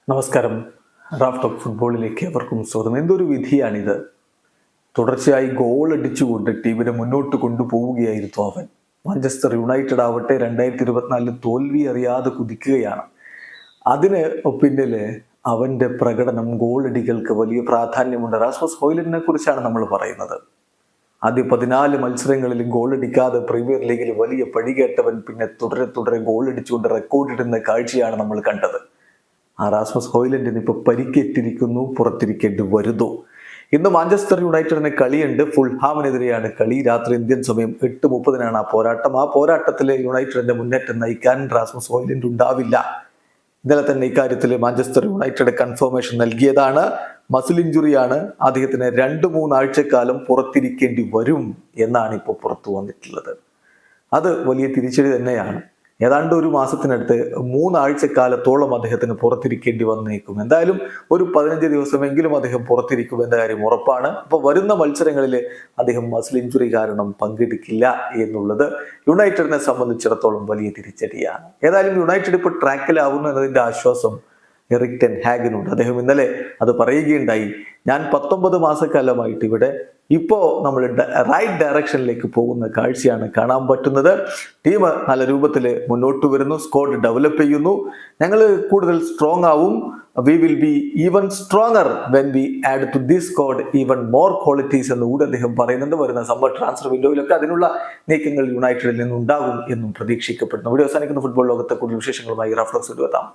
നമസ്കാരം. Raf talk ഫുട്ബോളിലേക്ക് അവർക്കും സ്വാഗതം. എന്തൊരു വിധിയാണിത്! തുടർച്ചയായി ഗോൾ അടിച്ചുകൊണ്ട് ടീമിനെ മുന്നോട്ട് കൊണ്ടുപോവുകയായിരുന്നു അവൻ. മാഞ്ചസ്റ്റർ യുണൈറ്റഡ് ആവട്ടെ 2024 തോൽവി അറിയാതെ കുതിക്കുകയാണ്. അതിന് പിന്നില് അവന്റെ പ്രകടനം, ഗോളടികൾക്ക് വലിയ പ്രാധാന്യമുണ്ട്. റാസ്മസ് ഹോയ്ലൻഡിനെ കുറിച്ചാണ് നമ്മൾ പറയുന്നത്. ആദ്യ 14 മത്സരങ്ങളിൽ ഗോളടിക്കാതെ പ്രീമിയർ ലീഗിൽ വലിയ പഴികേട്ടവൻ പിന്നെ തുടരെ ഗോളടിച്ചുകൊണ്ട് റെക്കോർഡിടുന്ന കാഴ്ചയാണ് നമ്മൾ കണ്ടത്. റാസ്മസ് ഹോയ്ലൻഡിന് ഇപ്പോൾ പരിക്കേറ്റിരിക്കുന്നു, പുറത്തിരിക്കേണ്ടി വരുന്നു. ഇന്ന് മാഞ്ചസ്റ്റർ യുണൈറ്റഡിന് കളിയുണ്ട്. ഫുൾഹാമിനെതിരെയാണ് കളി. രാത്രി ഇന്ത്യൻ സമയം 8:30 ആ പോരാട്ടം. ആ പോരാട്ടത്തിലെ യുണൈറ്റഡിന്റെ മുന്നേറ്റം നയിക്കാൻ റാസ്മസ് ഹോയ്ലൻഡ് ഉണ്ടാവില്ല. ഇന്നലെ തന്നെ ഇക്കാര്യത്തിൽ മാഞ്ചസ്റ്റർ യുണൈറ്റഡ് കൺഫർമേഷൻ നൽകിയതാണ്. മസിൽ ഇഞ്ചുറിയാണ്. അദ്ദേഹത്തിന് 2-3 ആഴ്ചക്കാലം പുറത്തിരിക്കേണ്ടി വരും എന്നാണ് ഇപ്പോൾ പുറത്തു വന്നിട്ടുള്ളത്. അത് വലിയ തിരിച്ചടി തന്നെയാണ്. ഏതാണ്ട് ഒരു മാസത്തിനടുത്ത് 3 ആഴ്ചക്കാലത്തോളം അദ്ദേഹത്തിന് പുറത്തിരിക്കേണ്ടി വന്നേക്കും. എന്തായാലും ഒരു 15 ദിവസമെങ്കിലും അദ്ദേഹം പുറത്തിരിക്കും എന്ന കാര്യം ഉറപ്പാണ്. അപ്പോൾ വരുന്ന മത്സരങ്ങളിൽ അദ്ദേഹം മസിൽ ഇഞ്ചുറി കാരണം പങ്കെടുക്കില്ല എന്നുള്ളത് യുണൈറ്റഡിനെ സംബന്ധിച്ചിടത്തോളം വലിയ തിരിച്ചടിയാണ്. ഏതായാലും യുണൈറ്റഡ് ഇപ്പോൾ ട്രാക്കിലാവുന്നു എന്നതിൻ്റെ ആശ്വാസം എറിക് ടെൻ ഹാഗിനുണ്ട്. അദ്ദേഹം ഇന്നലെ അത് പറയുകയുണ്ടായി. ഞാൻ 19 മാസക്കാലമായിട്ട് ഇവിടെ ഇപ്പോൾ നമ്മൾ റൈറ്റ് ഡയറക്ഷനിലേക്ക് പോകുന്ന കാഴ്ചയാണ് കാണാൻ പറ്റുന്നത്. ടീം നല്ല രൂപത്തിൽ മുന്നോട്ട് വരുന്നു, സ്ക്വാഡ് ഡെവലപ്പ് ചെയ്യുന്നു, ഞങ്ങൾ കൂടുതൽ സ്ട്രോങ് ആവും. We will be even stronger when we add to this squad even more qualities എന്ന് കൂടെ അദ്ദേഹം പറയുന്നുണ്ട്. വരുന്ന സമ്മർ ട്രാൻസ്ഫർ വിൻഡോയിലൊക്കെ അതിനുള്ള നീക്കങ്ങൾ യുണൈറ്റഡിൽ നിന്നുണ്ടാകും എന്നും പ്രതീക്ഷിക്കപ്പെടുന്നു. വീഡിയോ അവസാനിക്കുന്ന ഫുട്ബോൾ ലോകത്തെ കൂടുതൽ വിശേഷങ്ങളുമായി റാഫ് ടോക്സ് എത്താം.